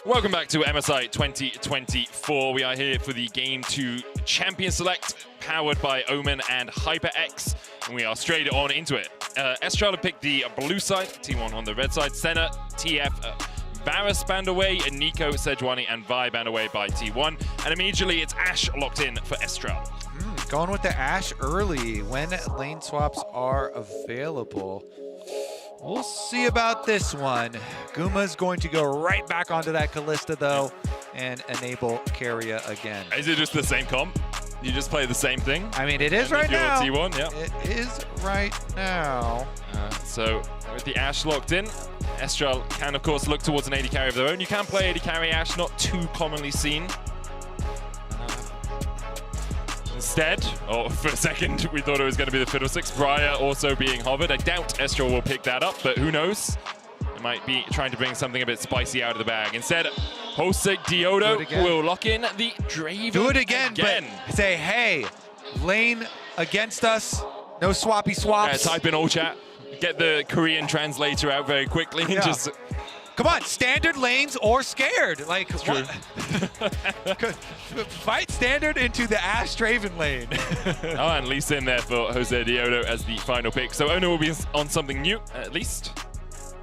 Welcome back to MSI 2024. We are here for the Game 2 Champion Select, powered by Omen and HyperX, and we are straight on into it. Estral have picked the blue side, T1 on the red side, Senna, TF, Varus banned away, and Nico, Sejuani, and Vi banned away by T1, and immediately it's Ashe locked in for Estral. Going with the Ashe early when lane swaps are available. We'll see about this one. Guma's going to go right back onto that Kalista, though, and enable Keria again. Is it just the same comp? You just play the same thing? I mean, it is right now. T1, yeah. It is right now. So with the Ashe locked in, Estral can, of course, look towards an AD carry of their own. You can play AD carry Ashe, not too commonly seen. Instead, or for a second, we thought it was going to be the Fiddlesticks. Briar also being hovered. I doubt Estral will pick that up, but who knows? They might be trying to bring something a bit spicy out of the bag. Instead, Hosek Diodo will lock in the Draven. Do it again. But say, hey, lane against us, no swappy swaps. Yeah, type in all chat. Get the Korean translator out very quickly and just... Come on, standard lanes or scared. Like, what? Fight standard into the Ashe Draven lane. Oh, and Lee Sin there for Jose Diodo as the final pick. So Ono will be on something new, at least.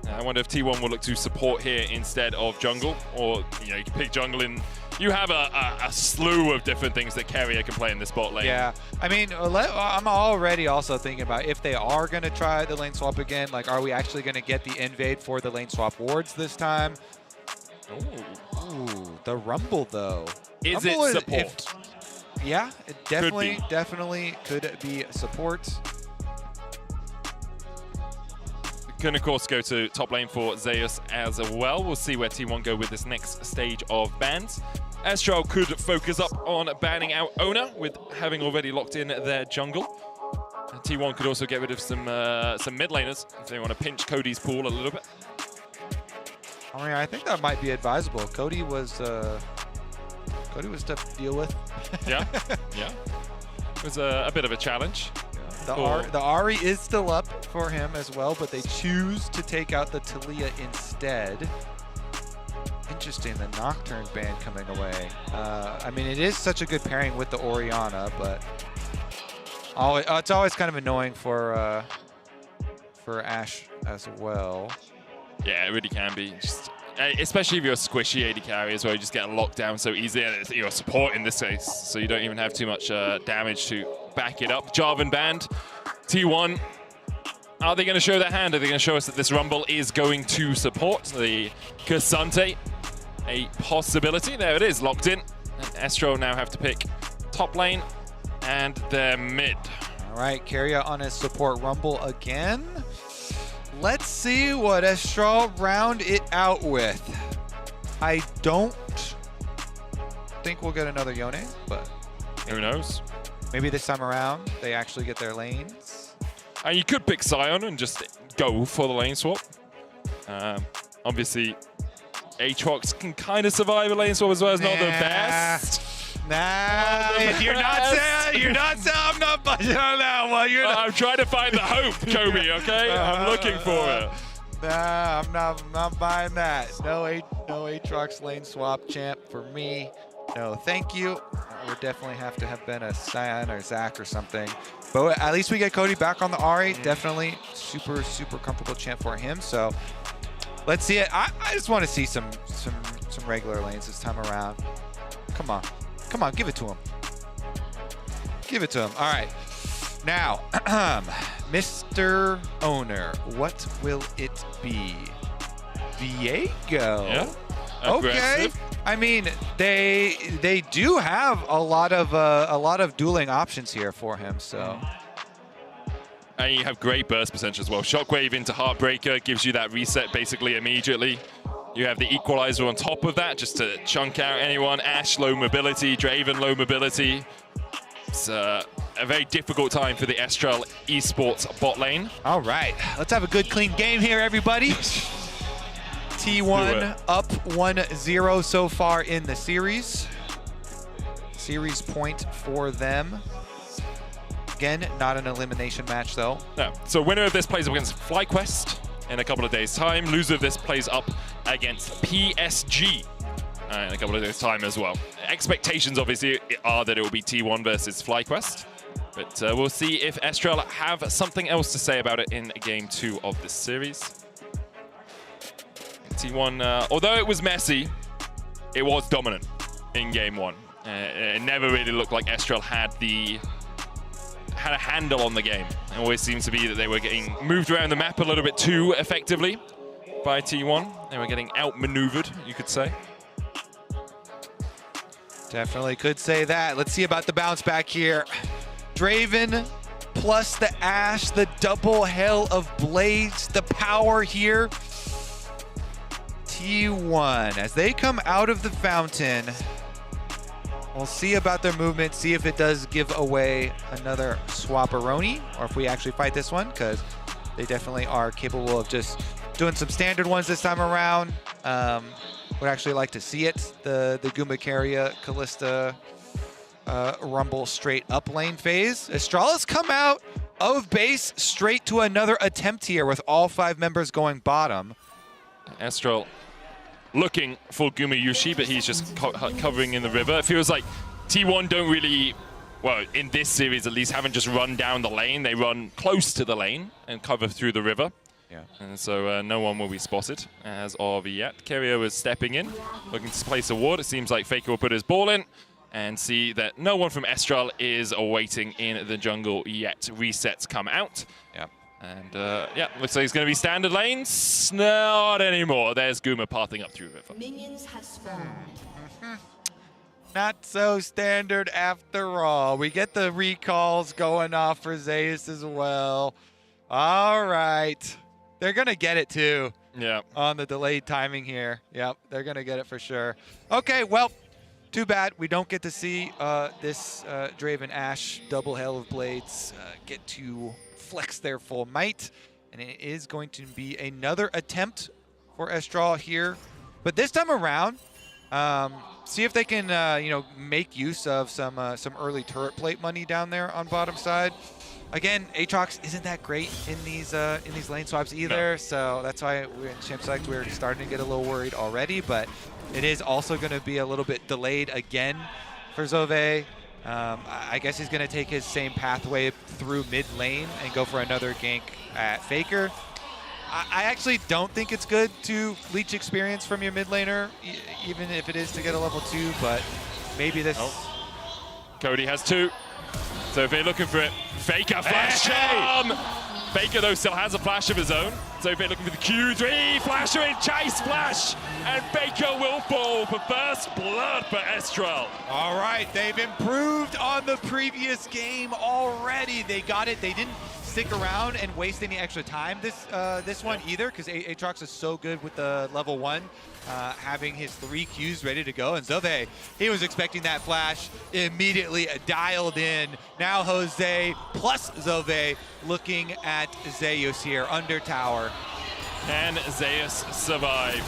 I wonder if T1 will look to support here instead of jungle. Or, you know, you can pick jungle in... You have a slew of different things that Keria can play in this bot lane. Yeah, I mean, I'm already also thinking about if they are going to try the lane swap again, like, are we actually going to get the invade for the lane swap wards this time? Ooh, the Rumble, though. Is Rumble it support? Yeah, it definitely could be support. Can, of course, go to top lane for Zeus as well. We'll see where T1 go with this next stage of bans. Estral could focus up on banning out Ona with having already locked in their jungle. And T1 could also get rid of some mid laners if they want to pinch Cody's pool a little bit. I mean, I think that might be advisable. Cody was tough to deal with. Yeah. It was a bit of a challenge. The Ahri is still up for him as well, but they choose to take out the Taliyah instead. Interesting, the Nocturne ban coming away. I mean, it is such a good pairing with the Orianna, but it's always kind of annoying for Ashe as well. Yeah, it really can be. Especially if you're a squishy AD carry as well, you just get locked down so easily. And you're a support in this case, so you don't even have too much damage to back it up. Jarvan banned. T1, are they going to show their hand? Are they going to show us that this Rumble is going to support the Cassante? A possibility. There it is, locked in. And Estral now have to pick top lane and their mid. All right, Keria on his support Rumble again. Let's see what Estral round it out with. I don't think we'll get another Yone, but who knows? Maybe this time around they actually get their lanes. And you could pick Sion and just go for the lane swap. Obviously, Aatrox can kind of survive a lane swap as well. It's not the best. Nah, you're not saying I'm not budging on that one. I'm trying to find the hope, Kobe, okay? I'm looking for it. Nah, I'm not buying that. No Aatrox lane swap champ for me. No, thank you. Would definitely have to have been a Sion or Zach or something. But at least we get Cody back on the Ahri. Definitely super comfortable champ for him. So let's see it. I just want to see some regular lanes this time around. Come on, give it to him. Give it to him. All right. Now, Mr. Owner, what will it be? Viego. Yeah. Okay. I mean, they do have a lot of dueling options here for him. So. And you have great burst potential as well. Shockwave into Heartbreaker gives you that reset basically immediately. You have the Equalizer on top of that just to chunk out anyone. Ashe low mobility, Draven low mobility. It's a very difficult time for the Estral Esports bot lane. All right, let's have a good clean game here, everybody. T1 up 1-0 so far in the series. Series point for them. Again, not an elimination match though. No, so winner of this plays up against FlyQuest in a couple of days' time. Loser of this plays up against PSG in a couple of days' time as well. Expectations, obviously, are that it will be T1 versus FlyQuest. But we'll see if Estral have something else to say about it in Game 2 of this series. T1, although it was messy, it was dominant in Game 1. It never really looked like Estral had a handle on the game. It always seems to be that they were getting moved around the map a little bit too effectively by T1. They were getting outmaneuvered, you could say. Definitely could say that. Let's see about the bounce back here. Draven plus the Ashe, the double Hail of Blades, the power here. T1, as they come out of the fountain, we'll see about their movement, see if it does give away another Swapperoni, or if we actually fight this one, because they definitely are capable of just doing some standard ones this time around. Would actually like to see it. The Guma Keria, Kalista, Rumble straight up lane phase. Estrala's come out of base straight to another attempt here with all 5 members going bottom. Estral looking for Guma Yushi, but he's just covering in the river. It feels like T1 don't really, well, in this series at least, haven't just run down the lane. They run close to the lane and cover through the river. Yeah. And so no one will be spotted as of yet. Keria is stepping in, looking to place a ward. It seems like Faker will put his ball in and see that no one from Estral is awaiting in the jungle yet. Resets come out. Yeah. And yeah, looks like it's going to be standard lanes. Not anymore. There's Guma pathing up through river. Minions have spawned. Not so standard after all. We get the recalls going off for Zeus as well. All right. They're going to get it too. Yeah. On the delayed timing here. Yep, they're going to get it for sure. Okay, well, too bad we don't get to see this Draven Ashe double Hail of Blades get to flex their full might. And it is going to be another attempt for Estral here. But this time around, see if they can make use of some early turret plate money down there on bottom side. Again, Aatrox isn't that great in these lane swaps either, so that's why we're in Champ Select. We're starting to get a little worried already, but it is also going to be a little bit delayed again for Zove. I guess he's going to take his same pathway through mid lane and go for another gank at Faker. I actually don't think it's good to leech experience from your mid laner, even if it is to get a level 2, but maybe this... Oh. Cody has 2. So if they're looking for it, Faker flash charm! Faker though still has a flash of his own. So if they're looking for the Q3, flasher in, chase flash! And Faker will fall for first blood for Estral. All right, they've improved on the previous game already. They got it, they didn't stick around and waste any extra time this one either, because Aatrox is so good with the level 1. Having his 3 Qs ready to go, and Zove, he was expecting that flash, immediately dialed in. Now Jose plus Zove looking at Zeus here under tower. Can Zeus survive?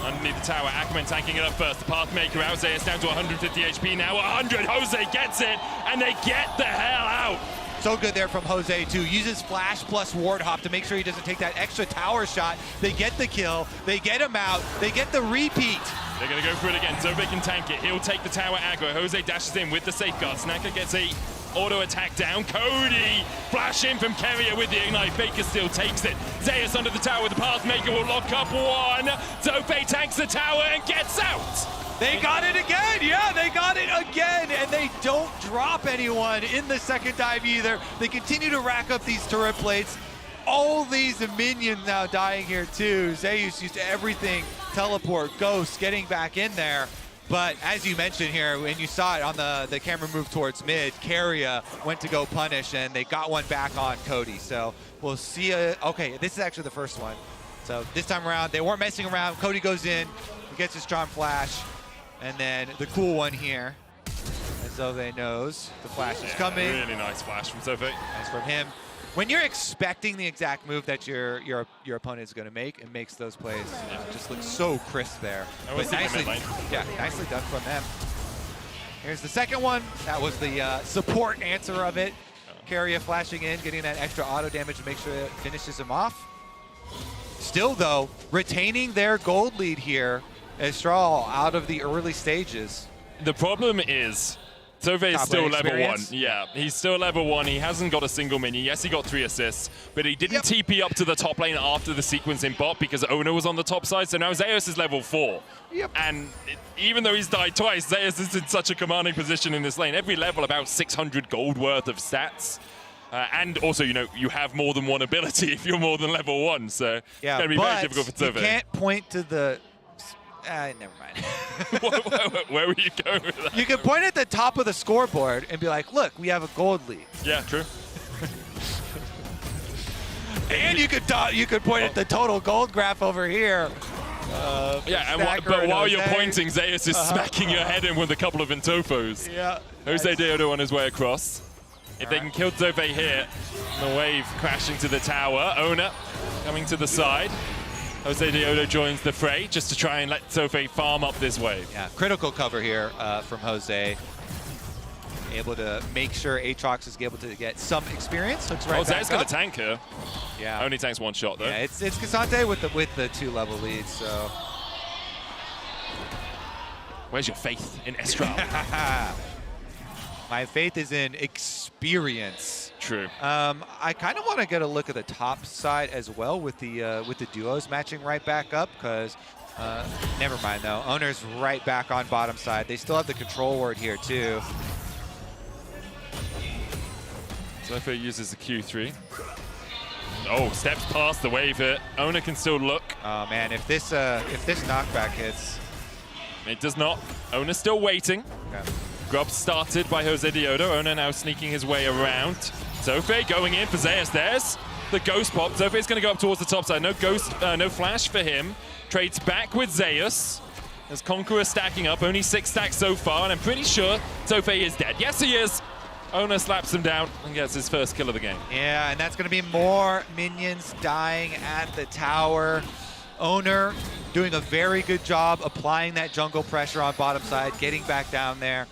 Underneath the tower, Ackerman tanking it up first. The Pathmaker out, Zeus down to 150 HP now, 100, Jose gets it, and they get the hell out. So good there from Jose too. Uses flash plus ward hop to make sure he doesn't take that extra tower shot. They get the kill, they get him out, they get the repeat. They're gonna go for it again. Zove can tank it. He'll take the tower aggro. Jose dashes in with the safeguard. Snaka gets a auto attack down. Cody flash in from Keria with the ignite. Faker still takes it. Zeus under the tower. The Pathmaker will lock up 1. Zove tanks the tower and gets out. They got it again, yeah, they got it again, and they don't drop anyone in the second dive either. They continue to rack up these turret plates. All these minions now dying here too. Zeus used everything, teleport, ghost, getting back in there. But as you mentioned here, when you saw it on the camera move towards mid, Keria went to go punish, and they got one back on Cody. So we'll see, okay, this is actually the first one. So this time around, they weren't messing around. Cody goes in, he gets his strong flash. And then the cool one here, as Zove knows, the flash is coming. Really nice flash from Zove. Nice from him. When you're expecting the exact move that your opponent is going to make, it makes those plays just look so crisp there. But nicely done from them. Here's the second one. That was the support answer of it. Keria flashing in, getting that extra auto damage to make sure it finishes him off. Still though, retaining their gold lead here. Estral out of the early stages. The problem is, Zove is still level 1. Yeah, he's still level 1. He hasn't got a single minion. Yes, he got 3 assists, but he didn't TP up to the top lane after the sequencing bot because Ona was on the top side. So now Zeus is level 4. And even though he's died twice, Zeus is in such a commanding position in this lane. Every level about 600 gold worth of stats. And also, you know, you have more than one ability if you're more than level 1. So it's going to be very difficult for Zove. You can't point to the... never mind. Where were you going with that? You can point at the top of the scoreboard and be like, look, we have a gold lead. Yeah, true. And you could point at the total gold graph over here. But while you're pointing, Zeus is smacking your head in with a couple of Intofos. Yeah. Jose Deodo on his way across. If they can kill Zove here, the wave crashing to the tower. Ona coming to the side. Jose Deodo joins the fray just to try and let Zove farm up this wave. Yeah, critical cover here from Jose. Able to make sure Aatrox is able to get some experience. Looks right back Ze's got a tank here. Yeah. Only tanks 1 shot though. Yeah, it's Cassante with the 2-level lead, so. Where's your faith in Estral? My faith is in experience. True. I kind of want to get a look at the top side as well with the duos matching right back up, because never mind though. Owner's right back on bottom side. They still have the control ward here too. Zove uses the Q3. Oh, steps past the wave here. Owner can still look. Oh man, if this knockback hits. It does not. Owner's still waiting. Okay. Grub started by Jose Deodo. Ona now sneaking his way around. Zove going in for Zeus. There's the ghost pop. Zove is going to go up towards the top side. No ghost, no flash for him. Trades back with Zeus. There's Conqueror stacking up. Only 6 stacks so far, and I'm pretty sure Zove is dead. Yes, he is. Ona slaps him down and gets his first kill of the game. Yeah, and that's going to be more minions dying at the tower. Owner doing a very good job applying that jungle pressure on bottom side, getting back down there.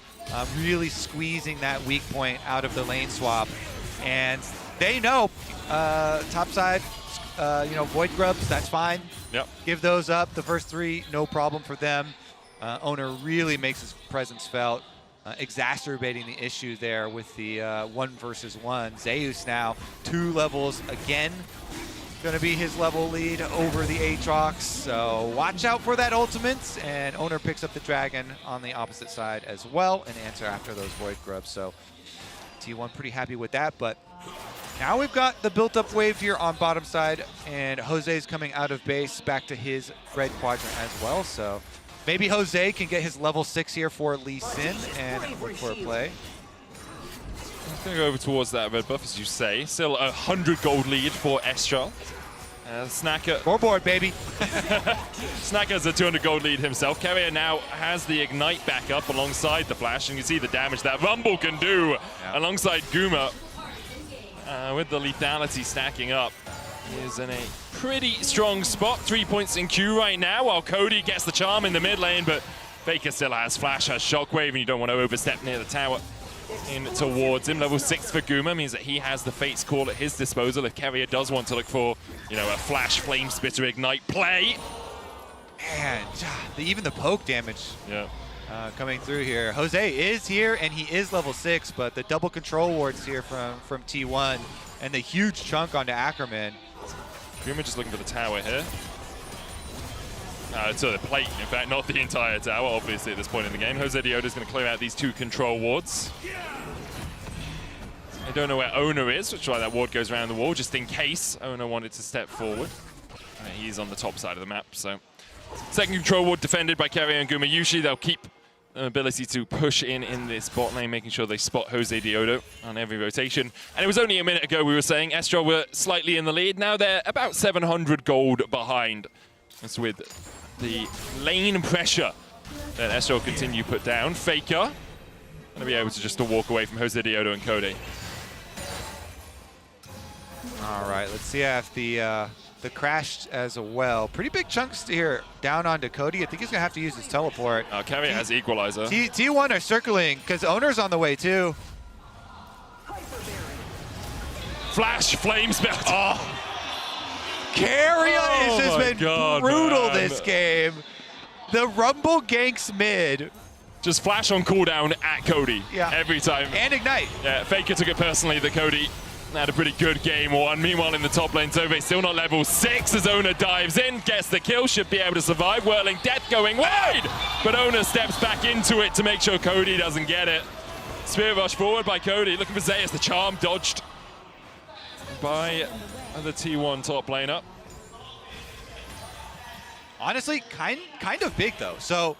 Really squeezing that weak point out of the lane swap. And they know top side, Void Grubs, that's fine. Yep. Give those up. The first 3, no problem for them. Owner really makes his presence felt, exacerbating the issue there with the 1 versus 1. Zeus now 2 levels again. Going to be his level lead over the Aatrox, so watch out for that ultimate, and Owner picks up the dragon on the opposite side as well and answer after those Void Grubs. So T1 pretty happy with that, but now we've got the built-up wave here on bottom side, and Jose's coming out of base back to his red quadrant as well, so maybe Jose can get his level 6 here for Lee Sin and look for a play. I'm going to go over towards that red buff, as you say. Still a 100 gold lead for Estral. Snacker. Scoreboard, baby. Snacker has a 200 gold lead himself. Carrier now has the Ignite back up alongside the Flash, and you see the damage that Rumble can do alongside Guma. With the lethality stacking up. He is in a pretty strong spot. 3 points in queue right now, while Cody gets the charm in the mid lane, but Faker still has Flash, has Shockwave, and you don't want to overstep near the tower. In towards him. Level 6 for Guma means that he has the Fate's Call at his disposal if Carrier does want to look for, a Flash, Flame Spitter, Ignite play. Man, even the poke damage coming through here. Jose is here, and he is level 6, but the double control wards here from T1 and the huge chunk onto Ackerman. Guma just looking for the tower here. So the plate, in fact, not the entire tower, obviously, at this point in the game. Jose Deodo is going to clear out these 2 control wards. I don't know where Owner is, which is why that ward goes around the wall, just in case Owner wanted to step forward. He's on the top side of the map, so. Second control ward defended by Carrier and Guma. Usually they'll keep an ability to push in this bot lane, making sure they spot Jose Deodo on every rotation. And it was only a minute ago we were saying Estral were slightly in the lead. Now they're about 700 gold behind. That's with the lane pressure that Estral continue put down. Faker going to be able to just walk away from Jose Deodo and Cody. All right, let's see if the crashed as well. Pretty big chunks here down onto Cody. I think he's going to have to use his teleport. Carrier has Equalizer. T1 are circling because Owner's on the way too. Flash, Flame Spell. Carrier has just been brutal this game. The Rumble ganks mid. Just flash on cooldown at Cody every time. And ignite. Yeah, Faker took it personally that Cody had a pretty good game one. Meanwhile, in the top lane, Zove still not level 6 as Ona dives in, gets the kill, should be able to survive. Whirling Death going wide, but Ona steps back into it to make sure Cody doesn't get it. Spirit Rush forward by Cody, looking for Zeus. The charm dodged by the T1 top laner. Honestly, kind of big though. So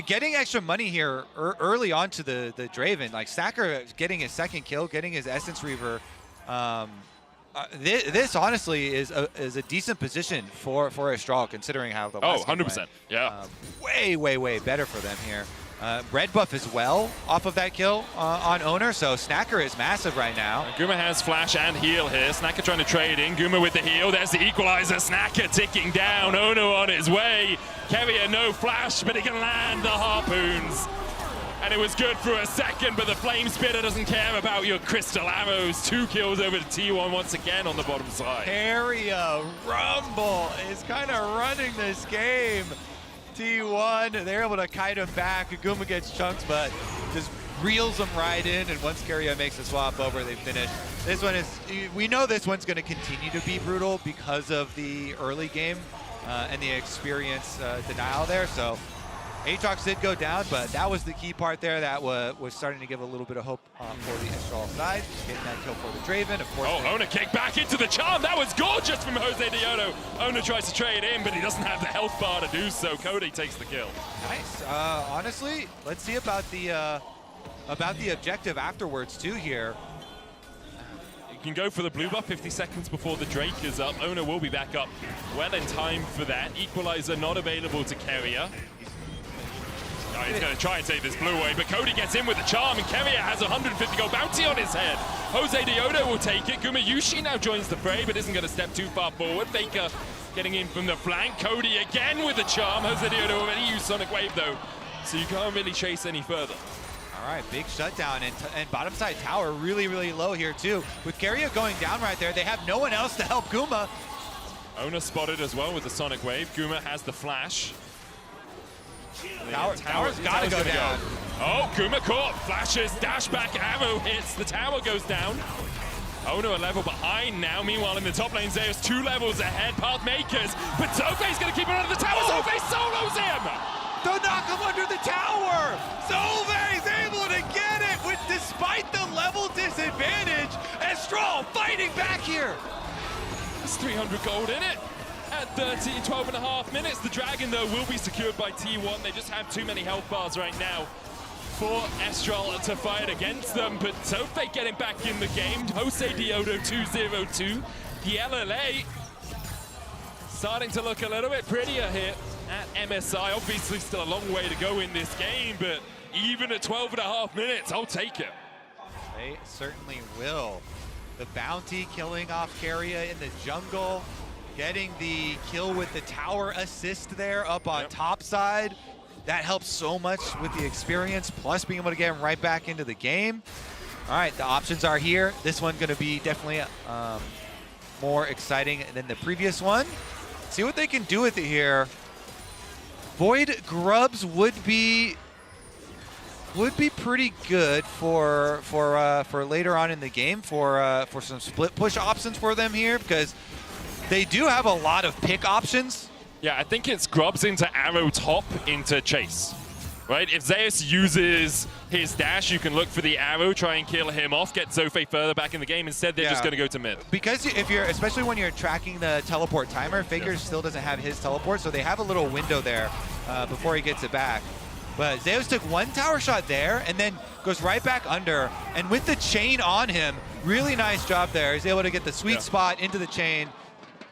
getting extra money here early on to the Draven, like Stacker getting his second kill, getting his Essence Reaver. This honestly is a decent position for Estral, considering how the last game 100%. went. Yeah. Way better for them here. Red buff as well off of that kill on Owner, so Snacker is massive right now. Guma has flash and heal here. Snacker trying to trade in. Guma with the heal. There's the equalizer. Snacker ticking down. Ono on his way. Carrier no flash, but he can land the harpoons. And it was good for a second, but the Flame Spitter doesn't care about your crystal arrows. 2 kills over to T1 once again on the bottom side. Carrier Rumble is kind of running this game. T1, they're able to kite him back. Guma gets chunks, but just reels him right in. And once Carrier makes the swap over, they finish. This one is, we know this one's going to continue to be brutal because of the early game and the experience denial there. So Aatrox did go down, but that was the key part there. That was starting to give a little bit of hope for the Estral side. Getting that kill for the Draven, of course. Oh, Ona kicked back into the charm. That was gorgeous from Jose Diodo. Ona tries to trade in, but he doesn't have the health bar to do so. Cody takes the kill. Nice. Honestly, let's see about the objective afterwards too here. You can go for the blue buff 50 seconds before the Drake is up. Ona will be back up well in time for that. Equalizer not available to Carrier. Oh, he's going to try and take this blue away, but Cody gets in with the charm, and Carrier has a 150 gold bounty on his head. Jose Diodo will take it. Gumayushi now joins the fray, but isn't going to step too far forward. Faker getting in from the flank. Cody again with the charm. Jose Diodo already used Sonic Wave, though, so you can't really chase any further. All right, big shutdown, and bottom side tower really low here, too. With Carrier going down right there, they have no one else to help Guma. Ona spotted as well with the Sonic Wave. Guma has the flash. Tower's gotta go down. Oh, Guma caught, flashes, dash back, arrow hits, the tower goes down. Ono a level behind now. Meanwhile, in the top lane, Zeus 2 levels ahead, path makers, but Zofei's gonna keep it under the tower. Zofei solos him! They'll knock him under the tower! Zofei's able to get it despite the level disadvantage. Estral fighting back here. There's 300 gold in it. At 12.5 minutes, the Dragon, though, will be secured by T1. They just have too many health bars right now for Estral to fight against them. But Zofei getting back in the game. Jose Diodo 2-0-2. The LLA starting to look a little bit prettier here at MSI. Obviously, still a long way to go in this game, but even at 12.5 minutes, I'll take it. They certainly will. The bounty killing off Carrier in the jungle. Getting the kill with the tower assist there up on top side. That helps so much with the experience, plus being able to get him right back into the game. All right, the options are here. This one's going to be definitely more exciting than the previous one. See what they can do with it here. Void Grubs would be pretty good for later on in the game for some split push options for them here, because they do have a lot of pick options. Yeah, I think it's Grubs into arrow top into chase, right? If Zeus uses his dash, you can look for the arrow, try and kill him off, get Zofei further back in the game. Instead, they're just going to go to mid. Because if you're, especially when you're tracking the teleport timer, Faker still doesn't have his teleport, so they have a little window there before he gets it back. But Zeus took 1 tower shot there and then goes right back under. And with the chain on him, really nice job there. He's able to get the sweet spot into the chain.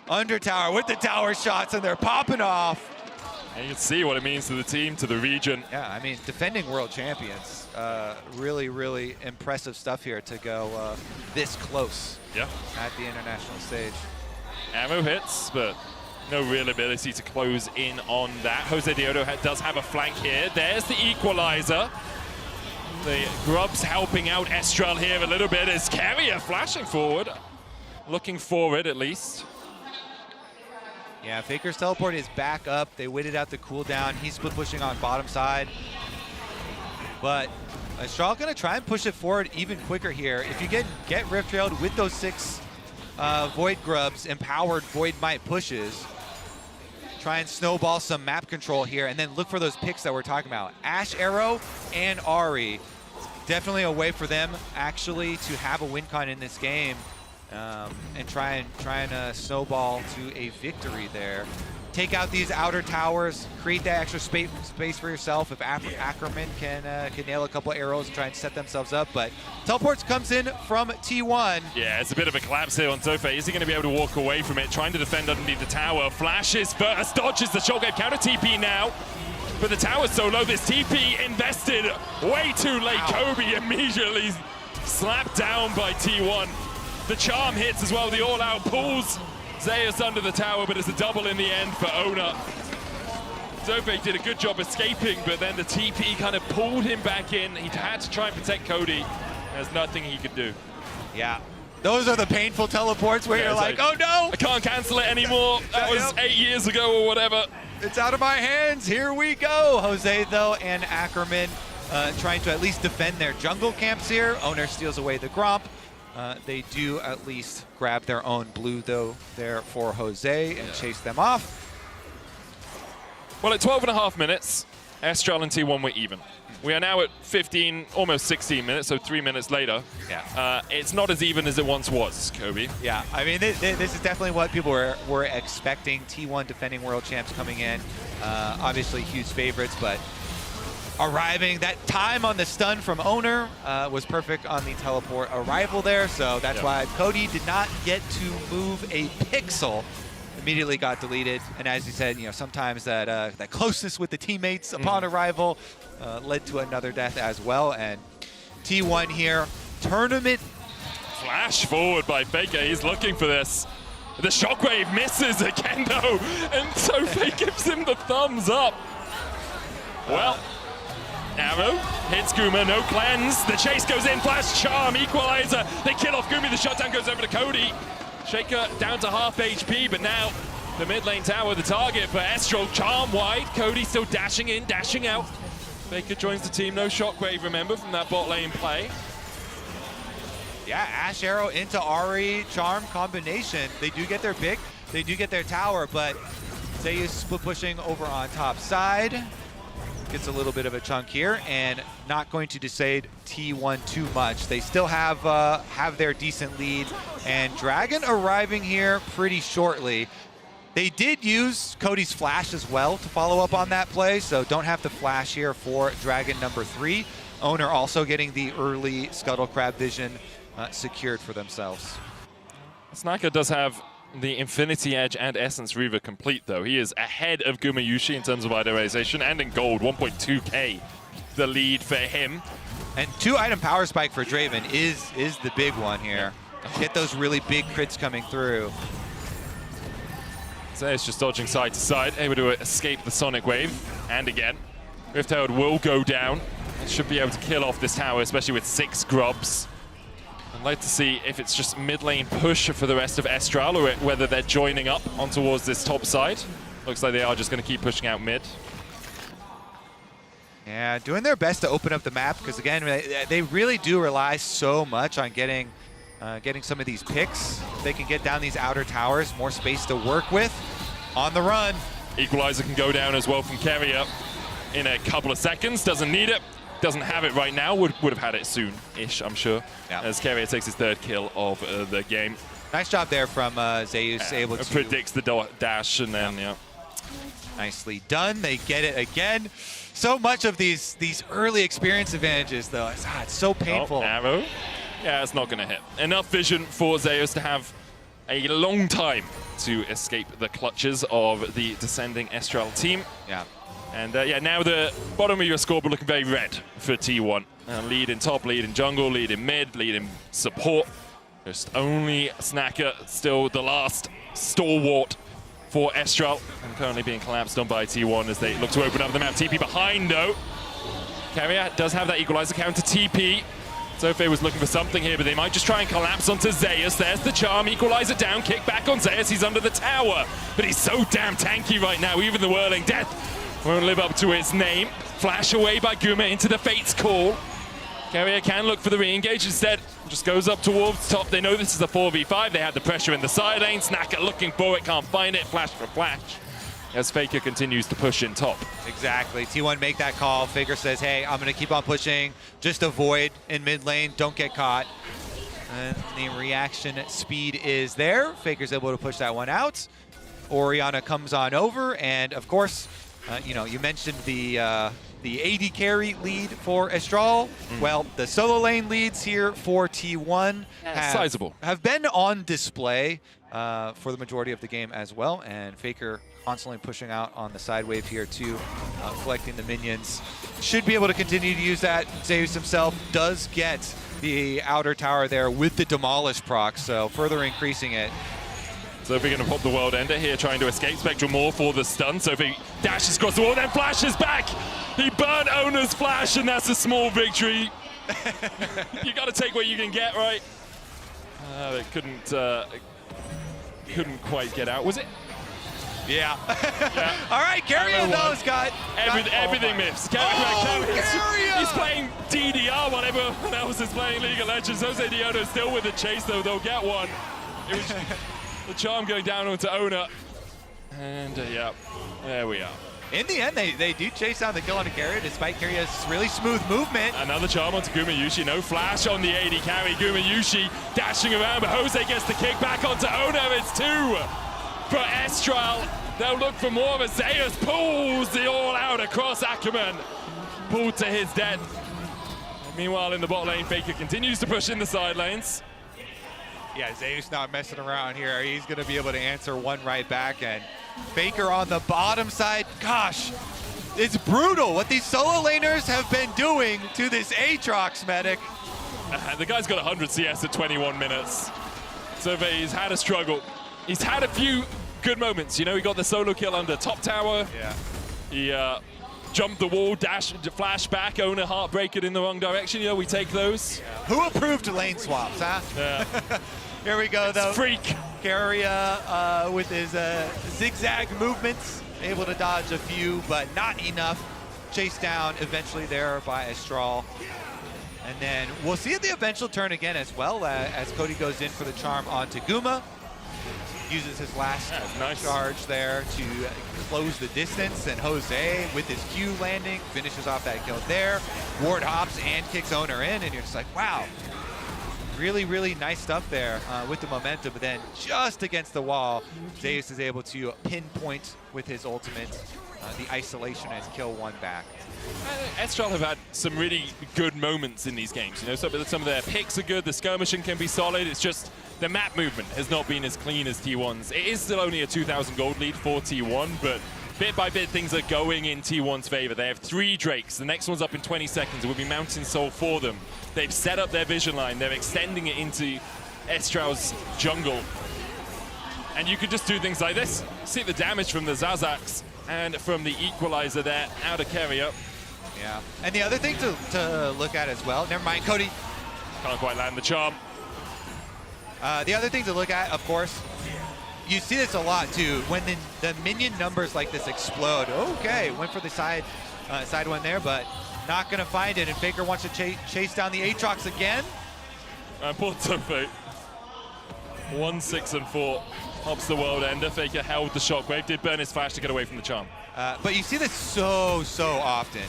Under tower with the tower shots, and they're popping off. And you can see what it means to the team, to the region. Yeah, I mean, defending world champions. Really impressive stuff here to go this close at the international stage. Ammo hits, but no real ability to close in on that. Jose Diodo does have a flank here. There's the equalizer. The Grubs helping out Estral here a little bit as Carrier flashing forward. Looking forward, at least. Yeah, Faker's teleport is back up. They waited out the cooldown. He's split pushing on bottom side. But Estral gonna try and push it forward even quicker here. If you get Rift Trailed with those 6 Void Grubs, empowered Void Might pushes, try and snowball some map control here, and then look for those picks that we're talking about. Ash Arrow and Ahri. Definitely a way for them actually to have a win con in this game, and try and snowball to a victory there. Take out these outer towers, create that extra space for yourself. If Ackerman can nail a couple arrows and try and set themselves up, but teleports comes in from T1. Yeah, it's a bit of a collapse here on Zofe. Is he going to be able to walk away from it? Trying to defend underneath the tower. Flashes first, dodges the shockwave counter TP now. But the tower's so low, this TP invested way too late. Wow. Kobe immediately slapped down by T1. The charm hits as well, the all-out pulls Zeus under the tower, but it's a double in the end for Ona. Zofe did a good job escaping, but then the TP kind of pulled him back in. He had to try and protect Cody. There's nothing he could do. Yeah, those are the painful teleports where you're like, oh no! I can't cancel it anymore. That was 8 years ago or whatever. It's out of my hands, here we go! Jose, though, and Ackerman trying to at least defend their jungle camps here. Owner steals away the Gromp. They do at least grab their own blue, though, there for Jose and chase them off. Well, at 12.5 minutes, Estral and T1 were even. We are now at 15, almost 16 minutes, so 3 minutes later. Yeah. It's not as even as it once was, Kobe. Yeah, I mean, this is definitely what people were expecting. T1 defending world champs coming in. Obviously, huge favorites, but arriving, that time on the stun from Owner was perfect on the teleport arrival there, so that's why Cody did not get to move a pixel. Immediately got deleted, and as you said, sometimes that closeness with the teammates upon arrival led to another death as well. And T1 here, tournament. Flash forward by Faker, he's looking for this. The shockwave misses again though, and Zofe gives him the thumbs up. Well, Arrow hits Guma, no cleanse. The chase goes in, flash charm, equalizer. They kill off Gumi, the shutdown goes over to Cody. Shaker down to half HP, but now the mid lane tower, the target for Estral, charm wide. Cody still dashing in, dashing out. Faker joins the team, no shockwave, remember, from that bot lane play. Yeah, Ash Arrow into Ahri, charm combination. They do get their pick, they do get their tower, but Zeus split pushing over on top side. Gets a little bit of a chunk here, and not going to dissuade T1 too much. They still have their decent lead, and Dragon arriving here pretty shortly. They did use Cody's flash as well to follow up on that play, so don't have to flash here for Dragon number 3. Owner also getting the early Scuttle Crab vision secured for themselves. Snaka does have the Infinity Edge and Essence Reaver complete, though. He is ahead of Gumayushi in terms of idealization, and in gold, 1.2k the lead for him. And 2-item power spike for Draven is the big one here. Get those really big crits coming through. Zeus just dodging side to side, able to escape the Sonic Wave, and again. Rift Herald will go down. It should be able to kill off this tower, especially with 6 grubs. I'd like to see if it's just mid lane push for the rest of Estral, or whether they're joining up on towards this top side. Looks like they are just going to keep pushing out mid. Yeah, doing their best to open up the map, because again, they really do rely so much on getting some of these picks. They can get down these outer towers, more space to work with. On the run. Equalizer can go down as well from Carrier in a couple of seconds. Doesn't need it. Doesn't have it right now. Would have had it soon-ish, I'm sure. Yeah. As Carrier takes his 3rd kill of the game. Nice job there from Zeus, able to predicts the dash, and then nicely done. They get it again. So much of these early experience advantages, though. It's so painful. Oh, arrow. Yeah, it's not going to hit. Enough vision for Zeus to have a long time to escape the clutches of the descending Estral team. Yeah. And yeah, now the bottom of your scoreboard looking very red for T1. Lead in top, lead in jungle, lead in mid, lead in support. Just only Snaka still the last stalwart for Estral. And currently being collapsed on by T1 as they look to open up the map. TP behind though. Carrier does have that equalizer counter TP. Sophie was looking for something here, but they might just try and collapse onto Zeus. There's the charm, equalizer down, kick back on Zeus. He's under the tower, but he's so damn tanky right now. Even the Whirling Death won't live up to its name. Flash away by Guma into the Fate's Call. Carrier can look for the re-engage, instead just goes up towards top. They know this is a 4v5. They had the pressure in the side lane. Snacker looking for it, can't find it. Flash for flash as Faker continues to push in top. Exactly. T1 make that call. Faker says, hey, I'm going to keep on pushing. Just avoid in mid lane. Don't get caught. And the reaction speed is there. Faker's able to push that one out. Orianna comes on over. And, of course, you know, you mentioned the AD carry lead for Estral. Well, the solo lane leads here for T1 have been on display for the majority of the game as well. And Faker constantly pushing out on the side wave here too, collecting the minions. Should be able to continue to use that. Zeus himself does get the outer tower there with the Demolish proc, so further increasing it. Sophie going to pop the World Ender here, trying to escape Spectral more for the stun. Sophie dashes across the wall, then flashes back. He burnt Owner's flash, and that's a small victory. You got to take what you can get, right? It couldn't quite get out, was it? Yeah. All right, Carrier though, Scott. Everything missed. Carrier! He's playing DDR while everyone else is playing League of Legends. Jose Dioto still with the chase, though. They'll get one. It was the charm going down onto Owner. And yeah, there we are. In the end, they do chase down the kill on the Carrier, despite Carrier's really smooth movement. Another charm onto Gumayushi. No flash on the AD carry. Gumayushi dashing around, but Jose gets the kick back onto Owner. It's 2 for Estral. They'll look for more, but Zeus pulls the all out across Ackerman. Pulled to his death. Meanwhile, in the bot lane, Faker continues to push in the side lanes. Yeah, Zeus not messing around here. He's going to be able to answer one right back. And Faker on the bottom side. Gosh, it's brutal what these solo laners have been doing to this Aatrox medic. The guy's got 100 CS at 21 minutes. So he's had a struggle. He's had a few good moments. You know, he got the solo kill under top tower. Yeah. He jumped the wall, dash, flash back, Owner heartbreaker in the wrong direction. You know, we take those. Yeah. Who approved lane swaps, huh? Yeah. Here we go, though. Freak. Carrier with his zigzag movements, able to dodge a few, but not enough. Chased down eventually there by Estral. And then we'll see the eventual turn again as well, as Cody goes in for the charm onto Guma. Uses his last charge there to close the distance, and Jose with his Q landing finishes off that kill there. Ward hops and kicks Owner in, and you're just like, wow. Really, really nice stuff there with the momentum, but then just against the wall, Zeus is able to pinpoint with his ultimate the isolation and kill one back. Estral have had some really good moments in these games. You know, some of their picks are good, the skirmishing can be solid, it's just the map movement has not been as clean as T1's. It is still only a 2,000 gold lead for T1, but bit by bit things are going in T1's favor. They have 3 Drakes, the next one's up in 20 seconds, it will be Mountain Soul for them. They've set up their vision line, they're extending it into Estral's jungle. And you could just do things like this. See the damage from the Zazaks and from the equalizer there, out of Carrier. Yeah, and the other thing to look at as well, never mind, Cody. Can't quite land the charm. The other thing to look at, of course, you see this a lot too, when the minion numbers like this explode. Okay, went for the side one there, but not gonna find it, and Faker wants to chase down the Aatrox again. Poor Sophie. 1, 6, and 4. Hops the World Ender. Faker held the shockwave, did burn his flash to get away from the charm. But you see this so often.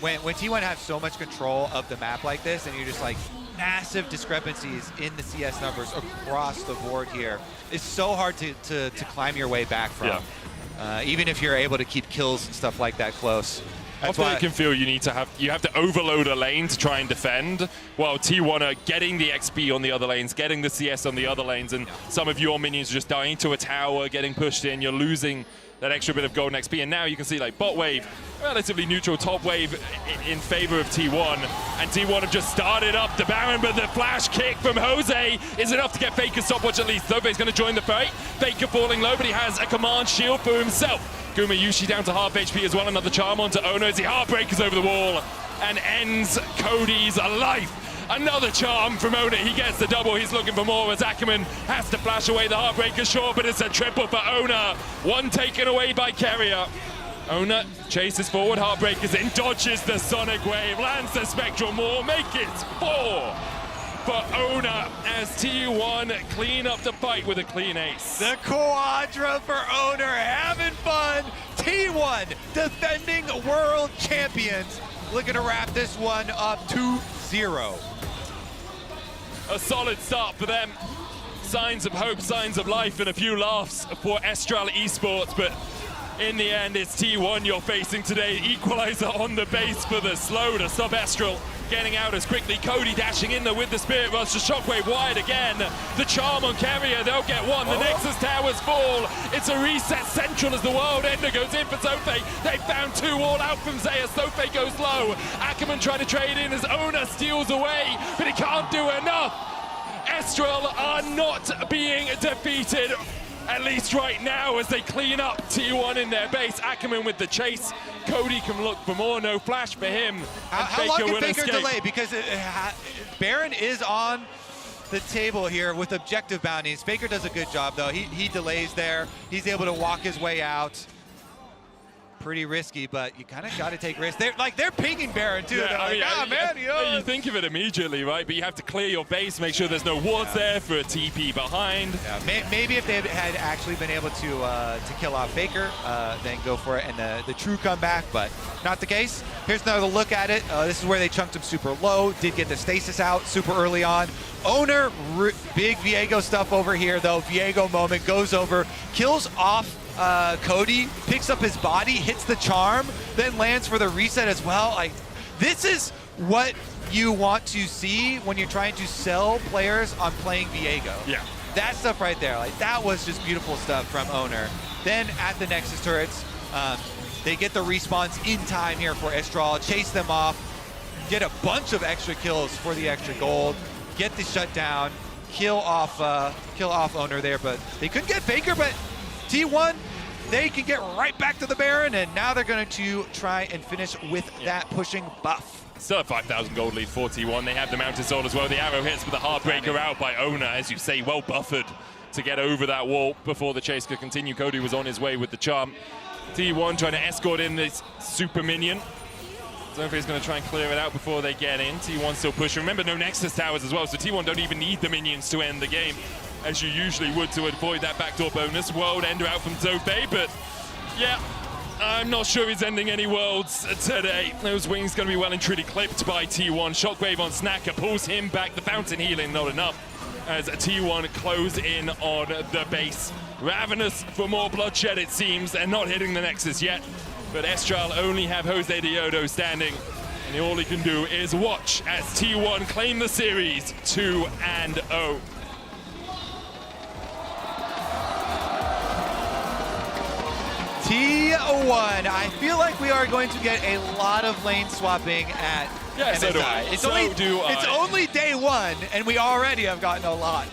When T1 has so much control of the map like this, and you're just like, massive discrepancies in the CS numbers across the board here. It's so hard to climb your way back from. Yeah. Even if you're able to keep kills and stuff like that close. That's why it can feel you have to overload a lane to try and defend, while T1 are getting the XP on the other lanes, getting the CS on the other lanes, and some of your minions are just dying to a tower, getting pushed in, you're losing that extra bit of golden XP, and now you can see like bot wave, relatively neutral, top wave in favor of T1, and T1 have just started up the Baron, but the flash kick from Jose is enough to get Faker's stopwatch at least. Sophie's going to join the fight. Faker falling low, but he has a command shield for himself. Gumayushi down to half HP as well, another charm onto Ono as he heartbreakers over the wall and ends Cody's life Another charm from Ona. He gets the double. He's looking for more as Ackerman has to flash away the Heartbreaker short, but it's a triple for Ona. One taken away by Carrier. Ona chases forward, Heartbreaker's in, dodges the Sonic Wave, lands the Spectral Maw, make it 4 for Ona as T1 clean up the fight with a clean ace. The Quadra for Owner having fun. T1 defending world champions, looking to wrap this one up 2-0. A solid start for them. Signs of hope, signs of life, and a few laughs for Estral Esports, but in the end, it's T1 you're facing today. Equalizer on the base for the slow to stop Estral. Getting out as quickly. Cody dashing in there with the Spirit Rush. The Shockwave wide again. The charm on Carrier, they'll get one. The Nexus towers fall. It's a reset central as the World Ender goes in for Zofe. They found 2 all out from Zaya. Zofe goes low. Ackerman trying to trade in as Ona steals away, but he can't do enough. Estral are not being defeated, at least right now, as they clean up T1 in their base. Ackerman with the chase. Cody can look for more, no flash for him. How long can Faker delay? Because Baron is on the table here with objective bounties. Faker does a good job though. He delays there. He's able to walk his way out. Pretty risky, but you kind of got to take risks. They're pinging Baron too. Yeah, man, you think of it immediately, right? But you have to clear your base, make sure there's no wards there for a TP behind. Yeah, maybe if they had actually been able to kill off Faker, then go for it and the true comeback, but not the case. Here's another look at it. This is where they chunked him super low. Did get the stasis out super early on. Owner, big Viego stuff over here though. Viego moment, goes over, kills off Cody, picks up his body, hits the charm, then lands for the reset as well. Like, this is what you want to see when you're trying to sell players on playing Viego. Yeah. That stuff right there, like that was just beautiful stuff from Owner. Then at the Nexus turrets, they get the respawns in time here for Estral, chase them off, get a bunch of extra kills for the extra gold, get the shutdown, kill off Owner there, but they couldn't get Faker, but T1, they can get right back to the Baron, and now they're going to try and finish with that pushing buff. Still a 5,000 gold lead for T1. They have the Mountain Sword as well. The arrow hits with the Heartbreaker out by Ona, as you say, well buffered to get over that wall before the chase could continue. Cody was on his way with the charm. T1 trying to escort in this super minion. Zofi's going to try and clear it out before they get in. T1 still pushing. Remember, no Nexus towers as well, so T1 don't even need the minions to end the game, as you usually would to avoid that backdoor bonus. World Ender out from Zofe, but yeah, I'm not sure he's ending any worlds today. Those wings going to be well and truly clipped by T1. Shockwave on Snacker pulls him back. The fountain healing not enough as T1 close in on the base. Ravenous for more bloodshed, it seems. They're not hitting the Nexus yet, but Estral only have Jose Diodo standing, and all he can do is watch as T1 claim the series 2-0. T1, I feel like we are going to get a lot of lane swapping at MSI. So do I. It's only day one, and we already have gotten a lot.